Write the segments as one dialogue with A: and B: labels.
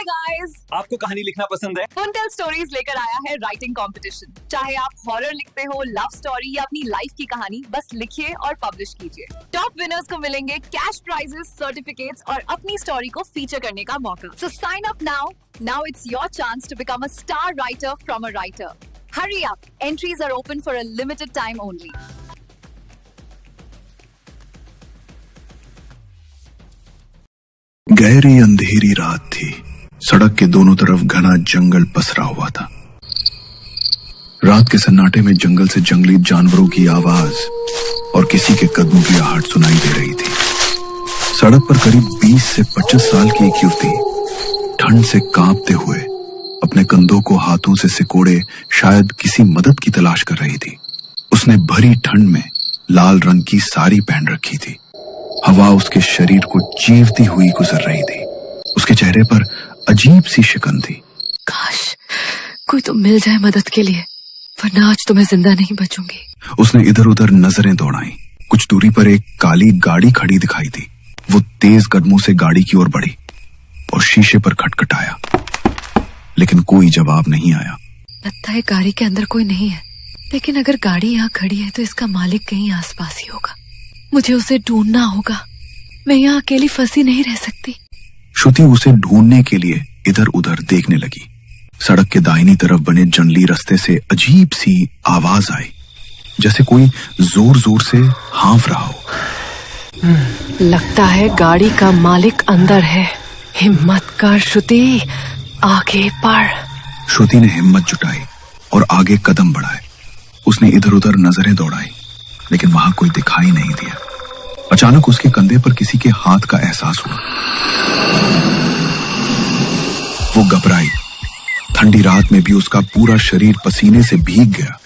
A: Hi guys,
B: आपको कहानी लिखना पसंद है?
A: फुनटेल स्टोरीज लेकर आया है राइटिंग कंपटीशन। चाहे आप हॉरर लिखते हो, लव स्टोरी या अपनी लाइफ की कहानी, बस लिखिए और पब्लिश कीजिए। टॉप विनर्स को मिलेंगे कैश प्राइजेस, सर्टिफिकेट्स और अपनी स्टोरी को फीचर करने का मौका। So sign up now it's your chance to become a star writer from a writer. Hurry up, entries are open for a limited time only.
C: गहरी अंधेरी रात थी। सड़क के दोनों तरफ घना जंगल पसरा हुआ था। रात के सन्नाटे में जंगल से जंगली जानवरों की आवाज और किसी के कदमों की आहट सुनाई दे रही थी। सड़क पर करीब 20 से 25 साल की एक युवती ठंड से कांपते हुए अपने कंधों को हाथों से सिकोड़े शायद किसी मदद की तलाश कर रही थी। उसने भरी ठंड में लाल रंग की साड़ी पहन रखी थी। हवा उसके शरीर को चीरती हुई गुजर रही थी। उसके चेहरे पर अजीब सी शिकन थी।
D: काश कोई तो मिल जाए मदद के लिए, वरना आज तो मैं जिंदा नहीं बचूंगी।
C: उसने इधर उधर नजरें दौड़ाई। कुछ दूरी पर एक काली गाड़ी खड़ी दिखाई दी। वो तेज कदमों से गाड़ी की ओर बढ़ी और शीशे पर खटखटाया, लेकिन कोई जवाब नहीं आया।
D: लगता है गाड़ी के अंदर कोई नहीं है, लेकिन अगर गाड़ी यहाँ खड़ी है तो इसका मालिक कहीं आसपास ही होगा। मुझे उसे ढूंढना होगा। मैं यहाँ अकेली फंसी नहीं रह सकती।
C: श्रुति उसे ढूंढने के लिए इधर उधर देखने लगी। सड़क के दाहिनी तरफ बने जंगली रास्ते से अजीब सी आवाज आई, जैसे कोई जोर जोर से हाँफ रहा हो।
D: लगता है गाड़ी का मालिक अंदर है। हिम्मत कर श्रुति, आगे बढ़।
C: श्रुति ने हिम्मत जुटाई और आगे कदम बढ़ाए। उसने इधर उधर नजरें दौड़ाई, लेकिन वहां कोई दिखाई नहीं दिया। अचानक उसके कंधे पर किसी के हाथ का एहसास हुआ। वो घबराई। ठंडी रात में भी उसका पूरा शरीर पसीने से भीग गया।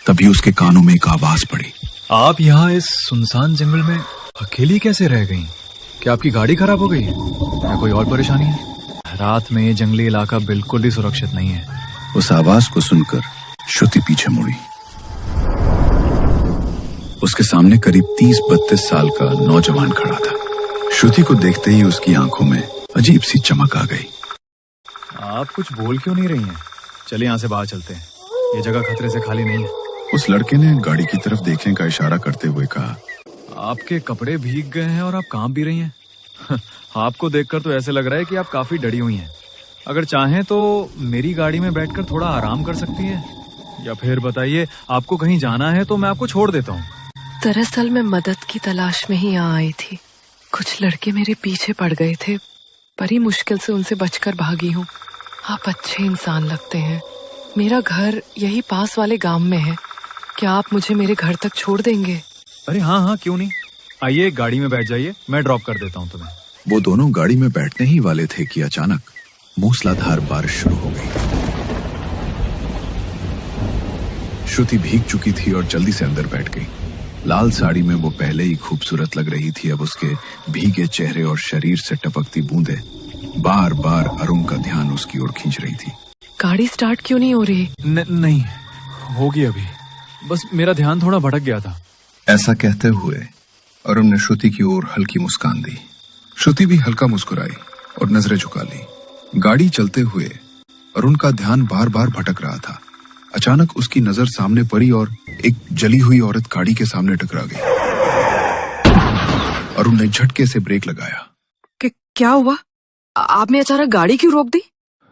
C: तभी उसके कानों में एक आवाज पड़ी।
E: आप यहाँ इस सुनसान जंगल में अकेली कैसे रह गई? क्या आपकी गाड़ी खराब हो गई है या कोई और परेशानी है? रात में ये जंगली इलाका बिल्कुल ही सुरक्षित नहीं है।
C: उस आवाज को सुनकर श्रुति पीछे मुड़ी। उसके सामने करीब 30-32 साल का नौजवान खड़ा था। श्रुति को देखते ही उसकी आंखों में अजीब सी चमक आ गई।
E: आप कुछ बोल क्यों नहीं रही हैं? चलिए यहाँ से बाहर चलते हैं, ये जगह खतरे से खाली नहीं है।
C: उस लड़के ने गाड़ी की तरफ देखने का इशारा करते हुए कहा।
E: आपके कपड़े भीग गए हैं और आप कांप भी रही हैं। आपको देखकर तो ऐसे लग रहा है कि आप काफी डरी हुई हैं। अगर चाहें तो मेरी गाड़ी में बैठकर थोड़ा आराम कर सकती है, या फिर बताइए आपको कहीं जाना है तो मैं आपको छोड़ देता हूँ।
D: दरअसल मैं मदद की तलाश में ही यहाँ आई थी। कुछ लड़के मेरे पीछे पड़ गए थे, बड़ी मुश्किल से उनसे बचकर भागी हूँ। आप अच्छे इंसान लगते हैं। मेरा घर यही पास वाले गांव में है। क्या आप मुझे मेरे घर तक छोड़ देंगे?
E: अरे हाँ, क्यों नहीं। आइए गाड़ी में बैठ जाइए, मैं ड्रॉप कर देता हूँ तुम्हें।
C: वो दोनों गाड़ी में बैठने ही वाले थे कि अचानक मूसलाधार बारिश शुरू हो गई। श्रुति भीग चुकी थी और जल्दी से अंदर बैठ गई। लाल साड़ी में वो पहले ही खूबसूरत लग रही थी। अब उसके भीगे चेहरे और शरीर से टपकती बूंदें बार बार अरुण का ध्यान उसकी ओर खींच रही थी।
D: गाड़ी स्टार्ट क्यों नहीं हो रही?
E: नहीं होगी अभी, बस मेरा ध्यान थोड़ा भटक गया था।
C: ऐसा कहते हुए अरुण ने श्रुति की ओर हल्की मुस्कान दी। श्रुति भी हल्का मुस्कुराई और नजरें झुका ली। गाड़ी चलते हुए अरुण का ध्यान बार बार भटक रहा था। अचानक उसकी नजर सामने पड़ी और एक जली हुई औरत गाड़ी के सामने टकरा गई। अरुण ने झटके से ब्रेक लगाया।
D: क्या हुआ? आपने अचानक गाड़ी क्यों रोक दी?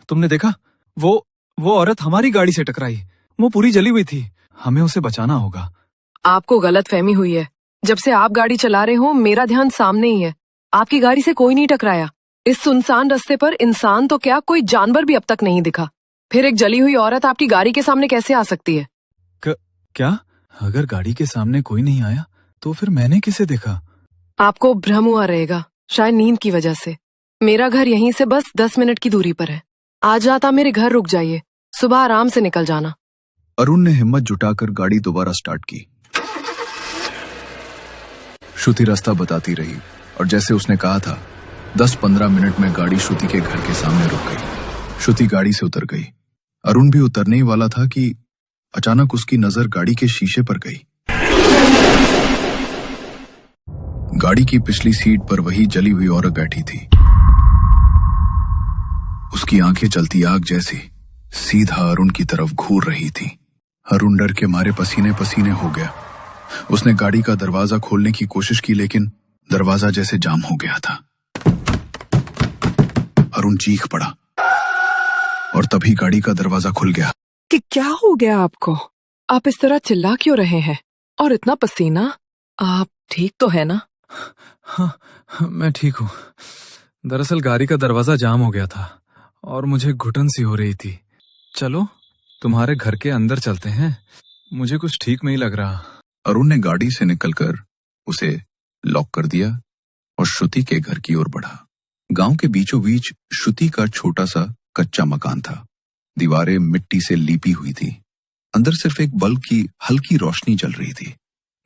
E: तुमने देखा, वो औरत हमारी गाड़ी से टकराई। वो पूरी जली हुई थी। हमें उसे बचाना होगा।
D: आपको गलतफहमी हुई है। जब से आप गाड़ी चला रहे हो मेरा ध्यान सामने ही है। आपकी गाड़ी से कोई नहीं टकराया। इस सुनसान रास्ते पर इंसान तो क्या, कोई जानवर भी अब तक नहीं दिखा। फिर एक जली हुई औरत आपकी गाड़ी के सामने कैसे आ सकती है?
E: क्या? अगर गाड़ी के सामने कोई नहीं आया तो फिर मैंने किसे देखा?
D: आपको भ्रम हुआ रहेगा, शायद नींद की वजह से। मेरा घर यहीं से बस 10 मिनट की दूरी पर है। आज रात आप मेरे घर रुक जाइए, सुबह आराम से निकल जाना।
C: अरुण ने हिम्मत जुटाकर गाड़ी दोबारा स्टार्ट की। श्रुति रास्ता बताती रही और जैसे उसने कहा था 10-15 मिनट में गाड़ी श्रुति के घर के सामने रुक गई। श्रुति गाड़ी से उतर गई। अरुण भी उतरने ही वाला था कि अचानक उसकी नजर गाड़ी के शीशे पर गई। गाड़ी की पिछली सीट पर वही जली हुई औरत बैठी थी। उसकी आंखें जलती आग जैसी सीधा अरुण की तरफ घूर रही थी। अरुण डर के मारे पसीने पसीने हो गया। उसने गाड़ी का दरवाजा खोलने की कोशिश की, लेकिन दरवाजा जैसे जाम हो गया था। अरुण चीख पड़ा और तभी गाड़ी का दरवाजा खुल गया।
D: कि क्या हो गया आपको? आप इस तरह चिल्ला क्यों रहे हैं? और इतना पसीना? आप ठीक तो है ना?
E: हाँ, मैं ठीक हूँ। दरअसल गाड़ी का दरवाजा जाम हो गया था और मुझे घुटन सी हो रही थी। चलो तुम्हारे घर के अंदर चलते हैं, मुझे कुछ ठीक नहीं लग रहा।
C: अरुण ने गाड़ी से निकलकर उसे लॉक कर दिया और श्रुति के घर की ओर बढ़ा। गांव के बीचों बीच श्रुति का छोटा सा कच्चा मकान था। दीवारें मिट्टी से लीपी हुई थी। अंदर सिर्फ एक बल्ब की हल्की रोशनी जल रही थी।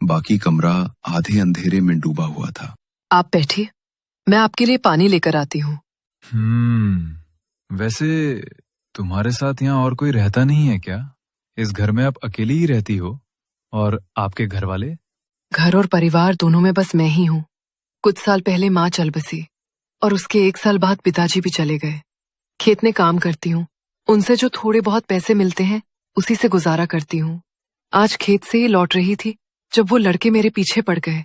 C: बाकी कमरा आधे अंधेरे में डूबा हुआ था।
D: आप बैठिए, मैं आपके लिए पानी लेकर आती हूँ।
E: वैसे तुम्हारे साथ यहाँ और कोई रहता नहीं है क्या? इस घर में आप अकेली ही रहती हो? और आपके घर वाले?
D: घर और परिवार दोनों में बस मैं ही हूँ। कुछ साल पहले माँ चल बसी और उसके 1 साल बाद पिताजी भी चले गए। खेत में काम करती हूँ, उनसे जो थोड़े बहुत पैसे मिलते हैं उसी से गुजारा करती हूँ। आज खेत से ही लौट रही थी जब वो लड़के मेरे पीछे पड़ गए।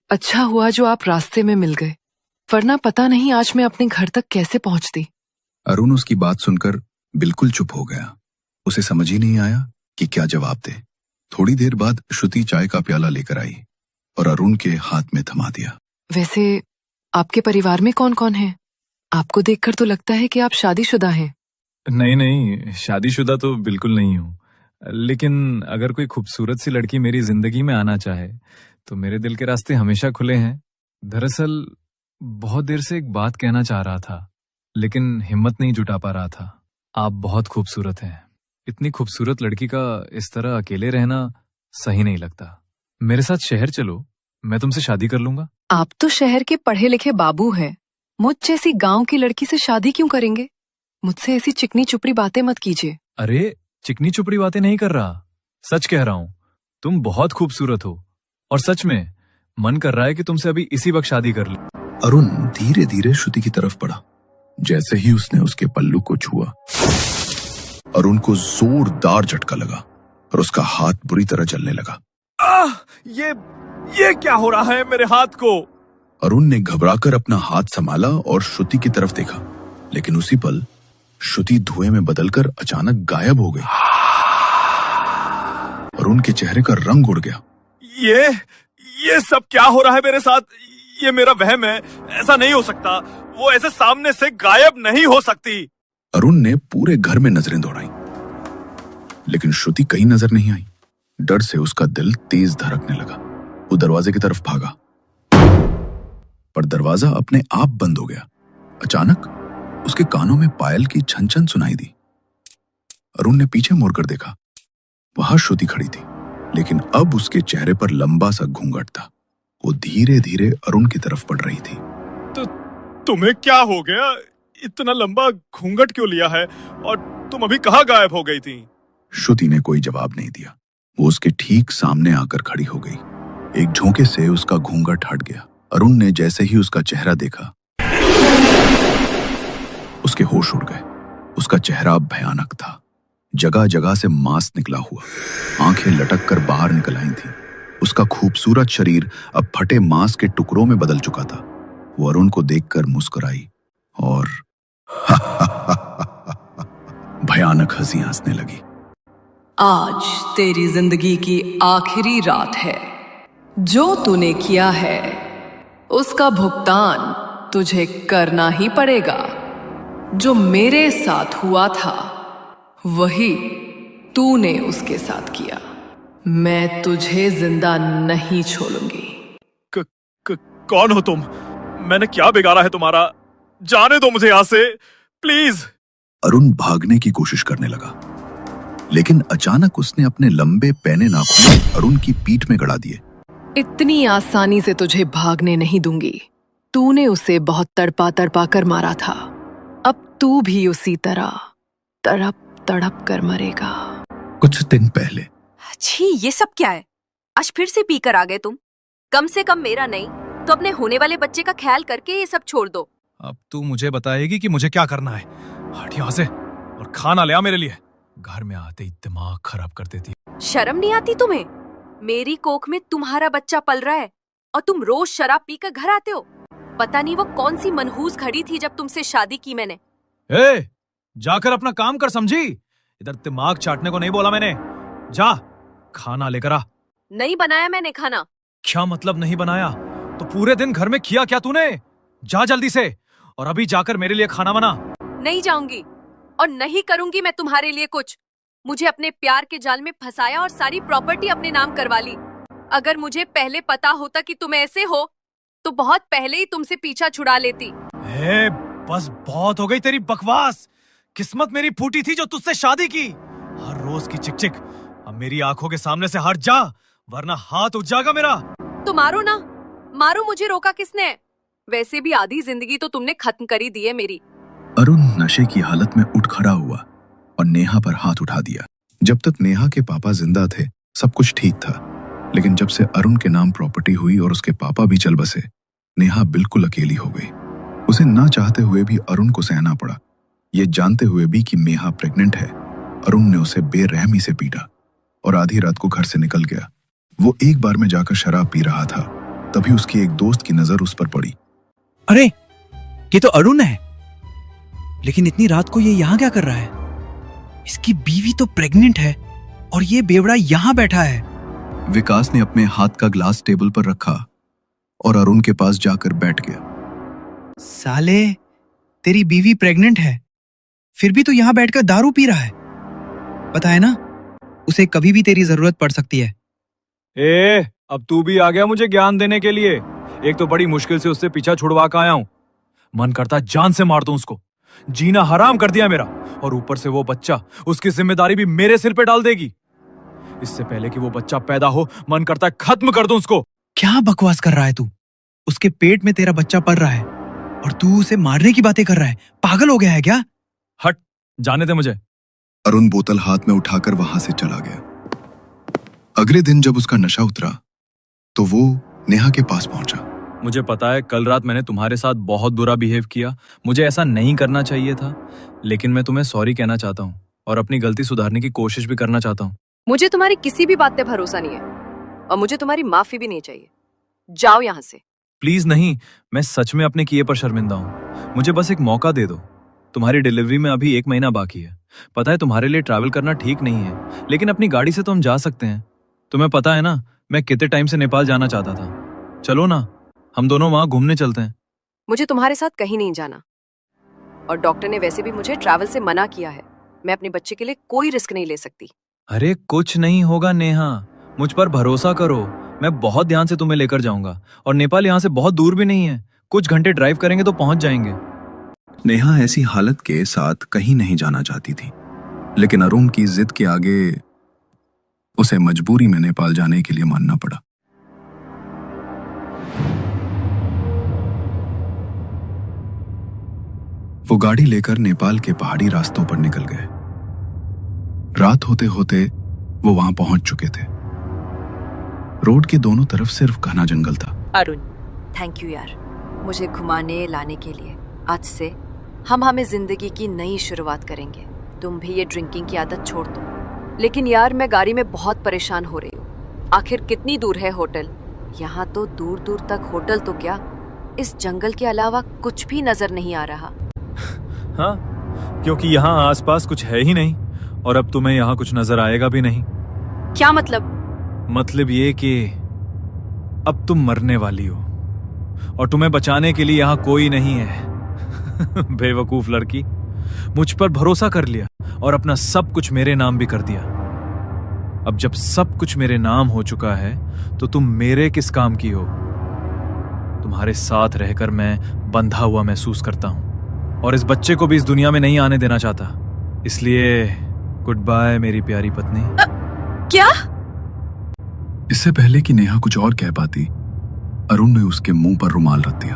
D: अच्छा हुआ जो आप रास्ते में मिल गए, वरना पता नहीं आज मैं अपने घर तक कैसे पहुंचती।
C: अरुण उसकी बात सुनकर बिल्कुल चुप हो गया। उसे समझ ही नहीं आया कि क्या जवाब दे। थोड़ी देर बाद श्रुति चाय का प्याला लेकर आई और अरुण के हाथ में थमा दिया।
D: वैसे आपके परिवार में कौन कौन है? आपको देखकर तो लगता है कि आप शादीशुदा हैं।
E: नहीं नहीं, शादीशुदा तो बिल्कुल नहीं हूँ। लेकिन अगर कोई खूबसूरत सी लड़की मेरी जिंदगी में आना चाहे तो मेरे दिल के रास्ते हमेशा खुले हैं। दरअसल बहुत देर से एक बात कहना चाह रहा था, लेकिन हिम्मत नहीं जुटा पा रहा था। आप बहुत खूबसूरत हैं। इतनी खूबसूरत लड़की का इस तरह अकेले रहना सही नहीं लगता। मेरे साथ शहर चलो, मैं तुमसे शादी कर लूंगा।
D: आप तो शहर के पढ़े लिखे बाबू हैं। मुझ जैसी गांव की लड़की से शादी क्यों करेंगे? मुझसे ऐसी चिकनी चुपड़ी बातें मत कीजिए।
E: अरे चिकनी चुपड़ी बातें नहीं कर रहा, सच कह रहा हूँ। तुम बहुत खूबसूरत हो और सच में मन कर रहा है कि तुमसे अभी इसी वक्त शादी कर ले।
C: अरुण धीरे धीरे श्रुति की तरफ बढ़ा। जैसे ही उसने उसके पल्लू को छुआ, अरुण को जोरदार झटका लगा और उसका हाथ बुरी तरह जलने लगा।
E: ये क्या हो रहा है मेरे हाथ को?
C: अरुण ने घबराकर अपना हाथ संभाला और श्रुति की तरफ देखा, लेकिन उसी पल श्रुति धुएं में बदलकर अचानक गायब हो गई। अरुण के चेहरे का रंग उड़ गया।
E: ये सब क्या हो रहा है मेरे साथ? ये मेरा वहम है, ऐसा नहीं हो सकता। वो ऐसे सामने से गायब नहीं हो सकती।
C: अरुण ने पूरे घर में नजरें दौड़ाई, लेकिन श्रुति कहीं नजर नहीं आई। डर से उसका दिल तेज धड़कने लगा। वो दरवाजे की तरफ भागा, पर दरवाजा अपने आप बंद हो गया। अचानक उसके कानों में पायल की छन छन सुनाई दी। अरुण ने पीछे मुड़कर देखा। वहां श्रुति खड़ी थी, लेकिन अब उसके चेहरे पर लंबा सा घूंघट था। वो धीरे धीरे अरुण की तरफ बढ़ रही थी।
E: तो तुम्हें क्या हो गया? इतना लंबा घूंघट क्यों लिया है? और तुम अभी कहाँ गायब हो गई थी?
C: श्रुति ने कोई जवाब नहीं दिया। वो उसके ठीक सामने आकर खड़ी हो गई। एक झोंके से उसका घूंघट हट गया। अरुण ने जैसे ही उसका चेहरा देखा, उसके होश उड़ गए। उसका चेहरा भयानक था। जगह जगह से मांस निकला हुआ, आंखें लटक कर बाहर निकल आई थी। उसका खूबसूरत शरीर अब फटे मांस के टुकड़ों में बदल चुका था। वो अरुण को देखकर मुस्कुराई और भयानक हंसी हंसने लगी।
D: आज तेरी जिंदगी की आखिरी रात है। जो तूने किया है उसका भुगतान तुझे करना ही पड़ेगा। जो मेरे साथ हुआ था वही तूने उसके साथ किया। मैं तुझे जिंदा नहीं छोड़ूंगी।
E: कौन हो तुम? मैंने क्या बिगाड़ा है तुम्हारा? जाने दो मुझे यहाँ से, प्लीज।
C: अरुण भागने की कोशिश करने लगा, लेकिन अचानक उसने अपने लंबे पैने नाखून अरुण की पीठ में गड़ा दिए।
D: इतनी आसानी से तुझे भागने नहीं दूंगी। तूने उसे बहुत तड़पा तड़पा कर मारा था। अब तू भी उसी तरह तड़प तड़प कर मरेगा।
C: कुछ दिन पहले।
B: छी, ये सब क्या है? आज फिर से पीकर आ गए तुम। कम से कम मेरा नहीं तो अपने होने वाले बच्चे का ख्याल करके ये सब छोड़ दो।
F: अब तू मुझे बताएगी कि मुझे क्या करना है।
E: हट यहाँ से और खाना ले आ मेरे लिए। घर में आते ही दिमाग खराब कर देती है।
B: शर्म नहीं आती तुम्हें? मेरी कोख में तुम्हारा बच्चा पल रहा है और तुम रोज शराब पीकर घर आते हो। पता नहीं वो कौन सी मनहूस घड़ी थी जब तुमसे शादी की मैंने।
E: ए, जाकर अपना काम कर, समझी? इधर दिमाग चाटने को नहीं बोला मैंने। जा खाना लेकर आ।
B: नहीं बनाया मैंने खाना।
E: क्या मतलब नहीं बनाया? तो पूरे दिन घर में किया क्या तूने? जा जल्दी से और अभी जाकर मेरे लिए खाना बना।
B: नहीं जाऊंगी और नहीं करूंगी मैं तुम्हारे लिए कुछ। मुझे अपने प्यार के जाल में फंसाया और सारी प्रॉपर्टी अपने नाम करवा ली। अगर मुझे पहले पता होता कि तुम ऐसे हो तो बहुत पहले ही तुमसे पीछा छुड़ा लेती।
E: बस बहुत हो गई तेरी बकवास। किस्मत मेरी फूटी थी जो तुझसे शादी की। हर रोज की चिक-चिक अब मेरी आंखों के सामने से हट जा, वरना हाथ उठ जाएगा मेरा।
B: तो मारो ना, मारो, मुझे रोका किसने? वैसे भी आधी जिंदगी तो तुमने खत्म करी दी है मेरी।
C: अरुण नशे की हालत में उठ खड़ा हुआ और नेहा पर हाथ उठा दिया। जब तक नेहा के पापा जिंदा थे सब कुछ ठीक था, लेकिन जब से अरुण के नाम प्रॉपर्टी हुई और उसके पापा भी चल बसे, नेहा बिल्कुल अकेली हो गई। उसे ना चाहते हुए भी अरुण को सहना पड़ा। ये जानते हुए भी कि नेहा प्रेग्नेंट है, अरुण ने उसे बेरहमी से पीटा और आधी रात को घर से निकल गया। वो एक बार में जाकर शराब पी रहा था, तभी उसकी एक दोस्त की नजर उस पर पड़ी।
F: अरे ये तो अरुण है, लेकिन इतनी रात को ये यहाँ क्या कर रहा है? इसकी बीवी तो प्रेग्नेंट है और ये बेवड़ा यहाँ बैठा है।
C: विकास ने अपने हाथ का ग्लास टेबल पर रखा और अरुण के पास जाकर बैठ गया।
F: साले, तेरी बीवी प्रेग्नेंट है, फिर भी तू यहाँ बैठकर दारू पी रहा है। पता है ना, उसे कभी भी तेरी जरूरत पड़ सकती है।
E: अब तू भी आ गया मुझे ज्ञान देने के लिए। एक तो बड़ी मुश्किल से उससे पीछा छुड़वा कर आया हूं। मन करता जान से मार दूं उसको। जीना हराम कर दिया मेरा, और ऊपर से वो बच्चा, उसकी जिम्मेदारी भी मेरे सिर पे डाल देगी। इससे पहले कि वो बच्चा पैदा हो, मन करता है खत्म कर दूं उसको।
F: क्या बकवास कर रहा है तू? उसके पेट में तेरा बच्चा पल रहा है और तू उसे मारने की बातें कर रहा है। पागल हो गया है क्या?
E: हट, जाने दे मुझे।
C: अरुण बोतल हाथ में उठाकर वहां से चला गया। अगले दिन जब उसका नशा उतरा तो वो नेहा के पास पहुंचा।
E: मुझे पता है कल रात मैंने तुम्हारे साथ बहुत बुरा बिहेव किया। मुझे ऐसा नहीं करना चाहिए था, लेकिन मैं तुम्हें सॉरी कहना चाहता हूँ और अपनी गलती सुधारने की कोशिश भी करना चाहता हूँ।
B: मुझे तुम्हारी किसी भी बात पे भरोसा नहीं है और मुझे तुम्हारी माफी भी नहीं चाहिए। जाओ यहाँ से।
E: प्लीज नहीं, मैं सच में अपने किए पर शर्मिंदा हूँ। मुझे बस एक मौका दे दो। तुम्हारी डिलीवरी में अभी 1 महीना बाकी है। पता है तुम्हारे लिए ट्रैवल करना ठीक नहीं है, लेकिन अपनी गाड़ी से तो हम जा सकते हैं। तुम्हें पता है ना, मैं कितने टाइम से नेपाल जाना चाहता था। चलो ना, हम दोनों वहां घूमने चलते हैं।
B: मुझे तुम्हारे साथ कहीं नहीं जाना, और डॉक्टर ने वैसे भी मुझे ट्रैवल से मना किया है। मैं अपने बच्चे के लिए कोई रिस्क नहीं ले सकती।
E: अरे कुछ नहीं होगा नेहा, मुझ पर भरोसा करो। मैं बहुत ध्यान से तुम्हें लेकर जाऊंगा, और नेपाल यहाँ से बहुत दूर भी नहीं है। कुछ घंटे ड्राइव करेंगे तो पहुंच जाएंगे।
C: नेहा ऐसी हालत के साथ कहीं नहीं जाना चाहती थी, लेकिन अरुण की जिद के आगे उसे मजबूरी में नेपाल जाने के लिए मानना पड़ा। वो गाड़ी लेकर नेपाल के पहाड़ी रास्तों पर निकल गए। रात होते होते वो वहां पहुंच चुके थे। रोड के दोनों तरफ सिर्फ घना जंगल था।
B: अरुण, थैंक यू यार, मुझे घुमाने लाने के लिए। आज से हम हमें जिंदगी की नई शुरुआत करेंगे। तुम भी ये ड्रिंकिंग की आदत छोड़ दो। लेकिन यार, मैं गाड़ी में बहुत परेशान हो रही हूँ। आखिर कितनी दूर है होटल? यहाँ तो दूर दूर तक होटल तो क्या, इस जंगल के अलावा कुछ भी नजर नहीं आ रहा।
E: हाँ, क्योंकि यहाँ आसपास कुछ है ही नहीं, और अब तुम्हें यहाँ कुछ नजर आएगा भी नहीं।
B: क्या मतलब?
E: मतलब ये कि अब तुम मरने वाली हो और तुम्हें बचाने के लिए यहाँ कोई नहीं है। बेवकूफ लड़की, मुझ पर भरोसा कर लिया और अपना सब कुछ मेरे नाम भी कर दिया। अब जब सब कुछ मेरे नाम हो चुका है तो तुम मेरे किस काम की हो? तुम्हारे साथ रहकर मैं बंधा हुआ महसूस करता हूं और इस बच्चे को भी इस दुनिया में नहीं आने देना चाहता। इसलिए गुड बाय मेरी प्यारी पत्नी।
B: क्या?
C: इससे पहले कि नेहा कुछ और कह पाती, अरुण ने उसके मुंह पर रुमाल रख दिया।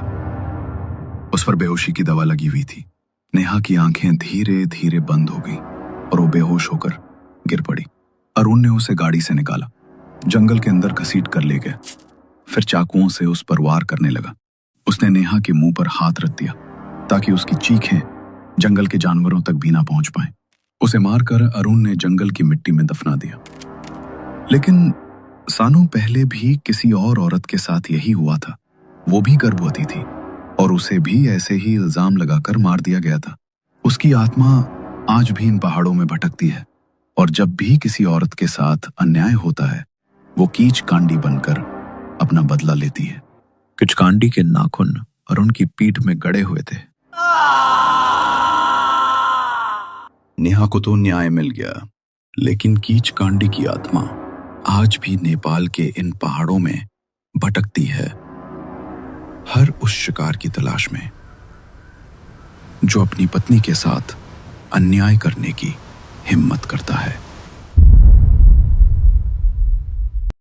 C: उस पर बेहोशी की दवा लगी हुई थी। नेहा की आंखें धीरे धीरे बंद हो गईं और वो बेहोश होकर गिर पड़ी। अरुण ने उसे गाड़ी से निकाला, जंगल के अंदर घसीट कर ले गया, फिर चाकुओं से उस पर वार करने लगा। उसने नेहा के मुंह पर हाथ रख दिया ताकि उसकी चीखें जंगल के जानवरों तक भी ना पहुंच पाए। उसे मारकर अरुण ने जंगल की मिट्टी में दफना दिया। लेकिन सानों पहले भी किसी और औरत के साथ यही हुआ था। वो भी गर्भवती थी और उसे भी ऐसे ही इल्जाम लगाकर मार दिया गया था। उसकी आत्मा आज भी इन पहाड़ों में भटकती है और जब भी किसी औरत के साथ अन्याय होता है वो कीच कांडी बनकर अपना बदला लेती है। किचकांडी के नाखून अरुण की पीठ में गड़े हुए थे। नेहा को तो न्याय मिल गया, लेकिन कीच कांडी की आत्मा आज भी नेपाल के इन पहाड़ों में भटकती है, हर उस शिकार की तलाश में जो अपनी पत्नी के साथ अन्याय करने की हिम्मत करता है।